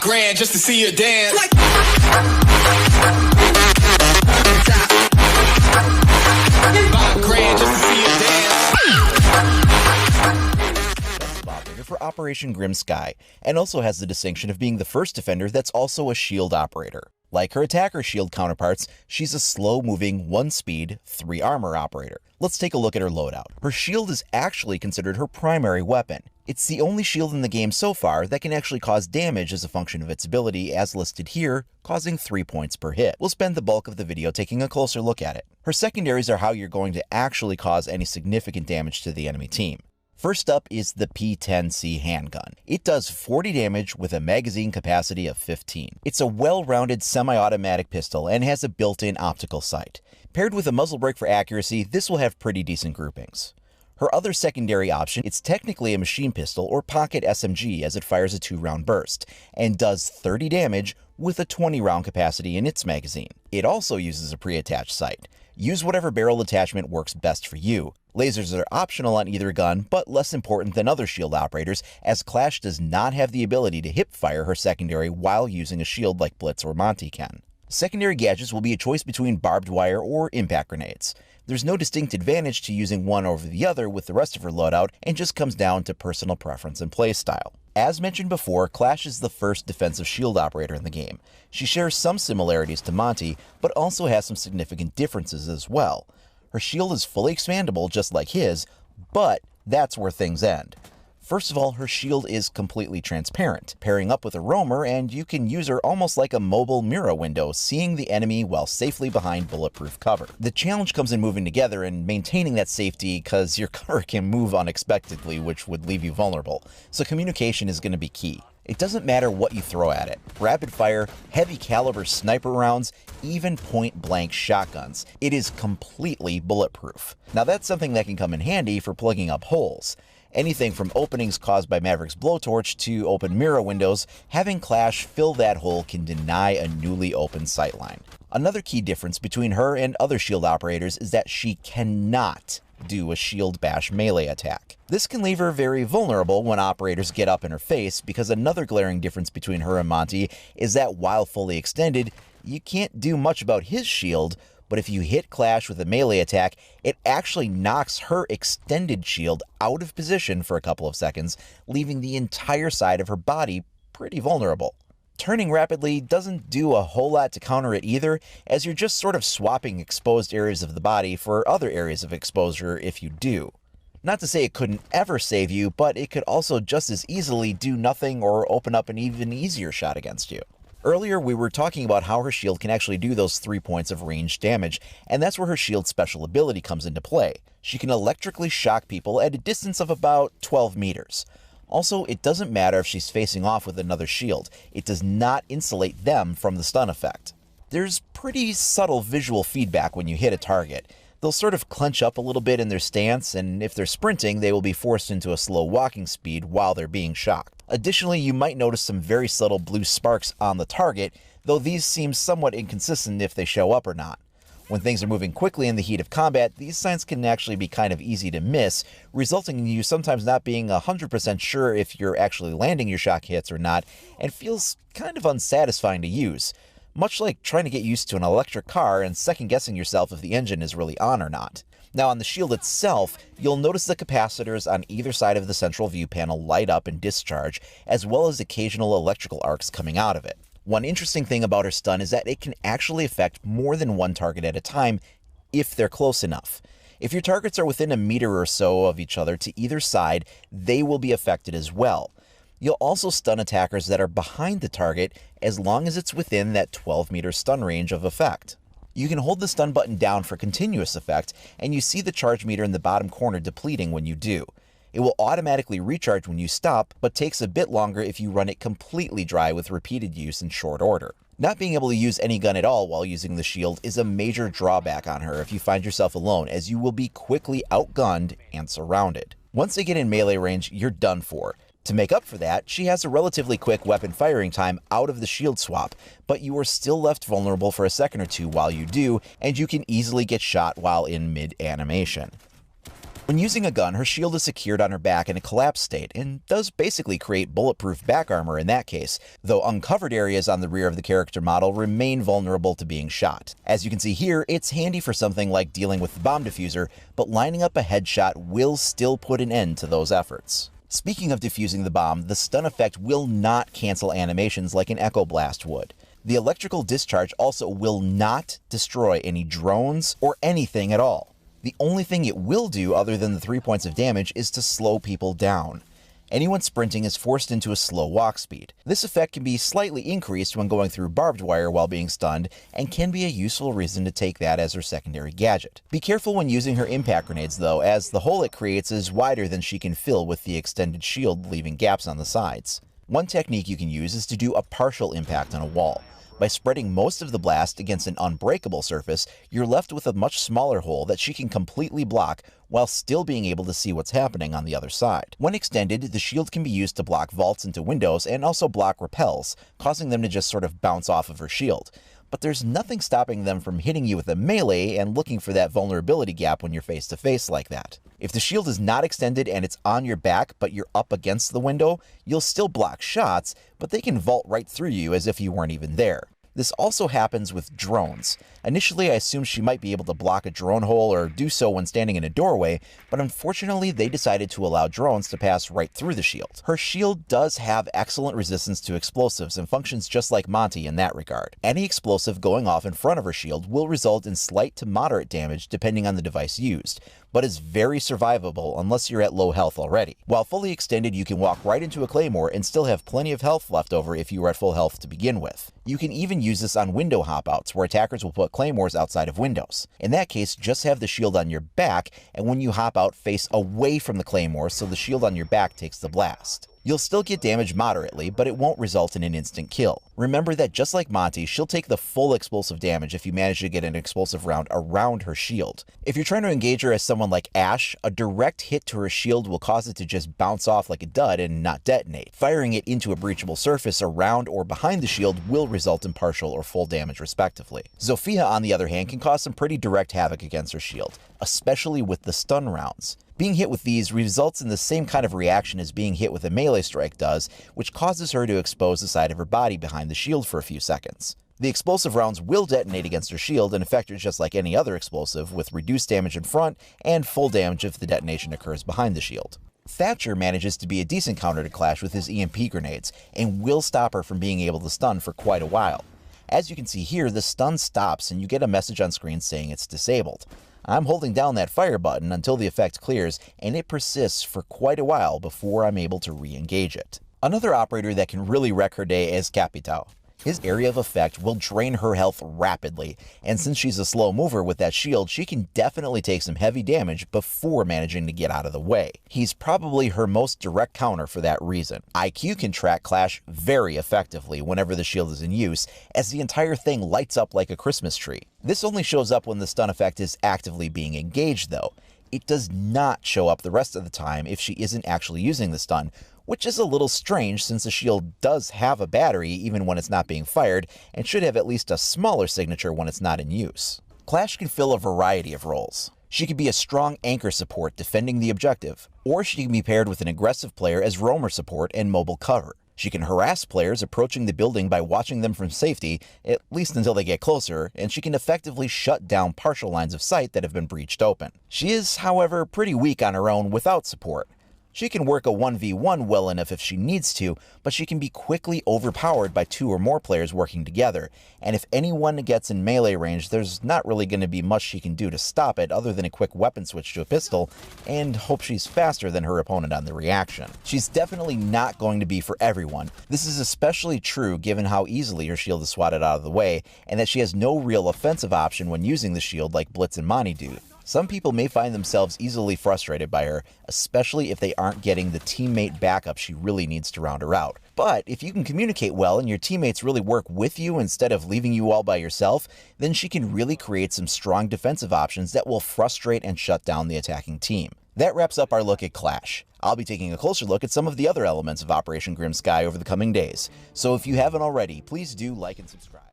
$5,000 just to see you dance. $5,000 just to see you dance. Operator for Operation Grim Sky, and also has the distinction of being the first defender that's also a shield operator. Like her attacker shield counterparts, she's a slow-moving, 1-speed, 3-armor operator. Let's take a look at her loadout. Her shield is actually considered her primary weapon. It's the only shield in the game so far that can actually cause damage as a function of its ability, as listed here, causing 3 points per hit. We'll spend the bulk of the video taking a closer look at it. Her secondaries are how you're going to actually cause any significant damage to the enemy team. First up is the P10C handgun. It does 40 damage with a magazine capacity of 15. It's a well-rounded semi-automatic pistol and has a built-in optical sight. Paired with a muzzle brake for accuracy, this will have pretty decent groupings. Her other secondary option, it's technically a machine pistol or pocket SMG as it fires a 2-round burst, and does 30 damage with a 20-round capacity in its magazine. It also uses a pre-attached sight. Use whatever barrel attachment works best for you. Lasers are optional on either gun, but less important than other shield operators, as Clash does not have the ability to hip fire her secondary while using a shield like Blitz or Monty can. Secondary gadgets will be a choice between barbed wire or impact grenades. There's no distinct advantage to using one over the other with the rest of her loadout, and just comes down to personal preference and playstyle. As mentioned before, Clash is the first defensive shield operator in the game. She shares some similarities to Monty, but also has some significant differences as well. Her shield is fully expandable just like his, but that's where things end. First of all, her shield is completely transparent, pairing up with a roamer, and you can use her almost like a mobile mirror window, seeing the enemy while safely behind bulletproof cover. The challenge comes in moving together and maintaining that safety, because your cover can move unexpectedly, which would leave you vulnerable, so communication is going to be key. It doesn't matter what you throw at it. Rapid fire, heavy caliber sniper rounds, even point blank shotguns. It is completely bulletproof. Now that's something that can come in handy for plugging up holes. Anything from openings caused by Maverick's blowtorch to open mirror windows, having Clash fill that hole can deny a newly opened sightline. Another key difference between her and other shield operators is that she cannot do a shield bash melee attack. This can leave her very vulnerable when operators get up in her face, because another glaring difference between her and Monty is that while fully extended, you can't do much about his shield, but if you hit Clash with a melee attack, it actually knocks her extended shield out of position for a couple of seconds, leaving the entire side of her body pretty vulnerable. Turning rapidly doesn't do a whole lot to counter it either, as you're just sort of swapping exposed areas of the body for other areas of exposure if you do. Not to say it couldn't ever save you, but it could also just as easily do nothing or open up an even easier shot against you. Earlier, we were talking about how her shield can actually do those 3 points of ranged damage, and that's where her shield's special ability comes into play. She can electrically shock people at a distance of about 12 meters. Also, it doesn't matter if she's facing off with another shield. It does not insulate them from the stun effect. There's pretty subtle visual feedback when you hit a target. They'll sort of clench up a little bit in their stance, and if they're sprinting, they will be forced into a slow walking speed while they're being shocked. Additionally, you might notice some very subtle blue sparks on the target, though these seem somewhat inconsistent if they show up or not. When things are moving quickly in the heat of combat, these signs can actually be kind of easy to miss, resulting in you sometimes not being 100% sure if you're actually landing your shock hits or not, and feels kind of unsatisfying to use. Much like trying to get used to an electric car and second-guessing yourself if the engine is really on or not. Now on the shield itself, you'll notice the capacitors on either side of the central view panel light up and discharge, as well as occasional electrical arcs coming out of it. One interesting thing about her stun is that it can actually affect more than one target at a time if they're close enough. If your targets are within a meter or so of each other to either side, they will be affected as well. You'll also stun attackers that are behind the target as long as it's within that 12-meter stun range of effect. You can hold the stun button down for continuous effect, and you see the charge meter in the bottom corner depleting when you do. It will automatically recharge when you stop, but takes a bit longer if you run it completely dry with repeated use in short order. Not being able to use any gun at all while using the shield is a major drawback on her if you find yourself alone, as you will be quickly outgunned and surrounded. Once they get in melee range, you're done for. To make up for that, she has a relatively quick weapon firing time out of the shield swap, but you are still left vulnerable for a second or two while you do, and you can easily get shot while in mid-animation. When using a gun, her shield is secured on her back in a collapsed state, and does basically create bulletproof back armor in that case, though uncovered areas on the rear of the character model remain vulnerable to being shot. As you can see here, it's handy for something like dealing with the bomb diffuser, but lining up a headshot will still put an end to those efforts. Speaking of diffusing the bomb, the stun effect will not cancel animations like an Echo Blast would. The electrical discharge also will not destroy any drones or anything at all. The only thing it will do other than the 3 points of damage is to slow people down. Anyone sprinting is forced into a slow walk speed. This effect can be slightly increased when going through barbed wire while being stunned, and can be a useful reason to take that as her secondary gadget. Be careful when using her impact grenades though, as the hole it creates is wider than she can fill with the extended shield, leaving gaps on the sides. One technique you can use is to do a partial impact on a wall. By spreading most of the blast against an unbreakable surface, you're left with a much smaller hole that she can completely block while still being able to see what's happening on the other side. When extended, the shield can be used to block vaults into windows and also block repels, causing them to just sort of bounce off of her shield. But there's nothing stopping them from hitting you with a melee and looking for that vulnerability gap when you're face to face like that. If the shield is not extended and it's on your back but you're up against the window, you'll still block shots, but they can vault right through you as if you weren't even there. This also happens with drones. Initially, I assumed she might be able to block a drone hole or do so when standing in a doorway, but unfortunately they decided to allow drones to pass right through the shield. Her shield does have excellent resistance to explosives and functions just like Monty in that regard. Any explosive going off in front of her shield will result in slight to moderate damage depending on the device used, but is very survivable unless you're at low health already. While fully extended, you can walk right into a claymore and still have plenty of health left over if you were at full health to begin with. You can even use this on window hop-outs, where attackers will put claymores outside of windows. In that case, just have the shield on your back, and when you hop out, face away from the claymore so the shield on your back takes the blast. You'll still get damage moderately, but it won't result in an instant kill. Remember that just like Monty, she'll take the full explosive damage if you manage to get an explosive round around her shield. If you're trying to engage her as someone like Ash, a direct hit to her shield will cause it to just bounce off like a dud and not detonate. Firing it into a breachable surface around or behind the shield will result in partial or full damage respectively. Zofia, on the other hand, can cause some pretty direct havoc against her shield, especially with the stun rounds. Being hit with these results in the same kind of reaction as being hit with a melee strike does, which causes her to expose the side of her body behind the shield for a few seconds. The explosive rounds will detonate against her shield and affect her just like any other explosive, with reduced damage in front and full damage if the detonation occurs behind the shield. Thatcher manages to be a decent counter to Clash with his EMP grenades, and will stop her from being able to stun for quite a while. As you can see here, the stun stops and you get a message on screen saying it's disabled. I'm holding down that fire button until the effect clears, and it persists for quite a while before I'm able to re-engage it. Another operator that can really wreck her day is Capitão. His area of effect will drain her health rapidly, and since she's a slow mover with that shield, she can definitely take some heavy damage before managing to get out of the way. He's probably her most direct counter for that reason. IQ can track Clash very effectively whenever the shield is in use, as the entire thing lights up like a Christmas tree. This only shows up when the stun effect is actively being engaged though. It does not show up the rest of the time if she isn't actually using the stun, which is a little strange since the shield does have a battery even when it's not being fired, and should have at least a smaller signature when it's not in use. Clash can fill a variety of roles. She can be a strong anchor support defending the objective, or she can be paired with an aggressive player as roamer support and mobile cover. She can harass players approaching the building by watching them from safety, at least until they get closer, and she can effectively shut down partial lines of sight that have been breached open. She is, however, pretty weak on her own without support. She can work a 1v1 well enough if she needs to, but she can be quickly overpowered by 2 or more players working together, and if anyone gets in melee range, there's not really going to be much she can do to stop it other than a quick weapon switch to a pistol, and hope she's faster than her opponent on the reaction. She's definitely not going to be for everyone. This is especially true given how easily her shield is swatted out of the way, and that she has no real offensive option when using the shield like Blitz and Monty do. Some people may find themselves easily frustrated by her, especially if they aren't getting the teammate backup she really needs to round her out. But if you can communicate well and your teammates really work with you instead of leaving you all by yourself, then she can really create some strong defensive options that will frustrate and shut down the attacking team. That wraps up our look at Clash. I'll be taking a closer look at some of the other elements of Operation Grim Sky over the coming days, so if you haven't already, please do like and subscribe.